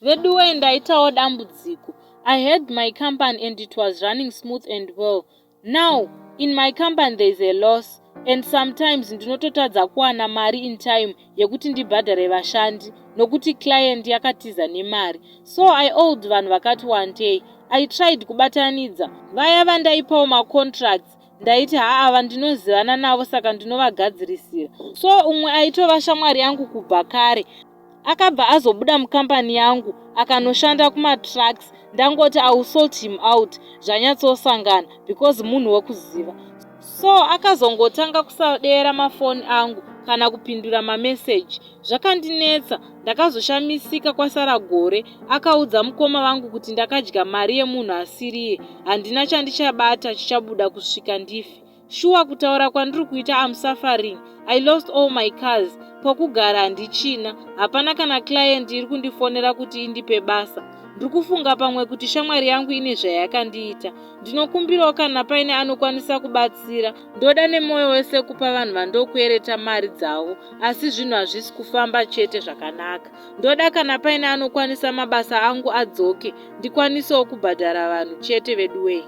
Vedu wei ndaitawo dambudziko. I had my company and it was running smooth and well. Now, in my company there is a loss and sometimes ndinototadza kuwana mari in time yekuti ndibhadhare vashandi nokuti client yakatiza nemari. So I owed vanhu vakati one day. I tried kubatanidza vaya vandaipawo macontracts. Ndaiti ava ndinozivana navo saka ndinovagadzirisira. So umwe aitova shamwari yangu kubva kare akabva azobuda mukambani yangu akanoshanda kumatrucks. Ndangoti I will sort him out zvanyatsosangana because munhu wekuziva. So akazongotanga kusadera mafoni angu kana kupindura mameseji. Zvakandinetsa, ndakazoshamisika kwasara gore. Akaudza mukoma vangu kuti ndakadya mari yemunhu asiriye, handina chandichabata chichabuda kusvika ndife. Shuwa kutaura kwandiri kuita I'm suffering. I lost all my cars. Pokugara handichina, hapana kana client iri kundifonera kuti indipe basa. Ndiri kufunga pamwe kuti shamwari yangu ine zvayakandiita. Ndinokumbirawo kana paine anokwanisa kubatsira. Ndoda nemwoyo wese kupa vanhu vandokwereta mari dzavo, asi zvinhu hazvisi kufamba chete zvakanaka. Ndoda kana paine anokwanisa mabasa angu adzoke, ndikwanisewo kubhadhara vanhu chete vedu wei.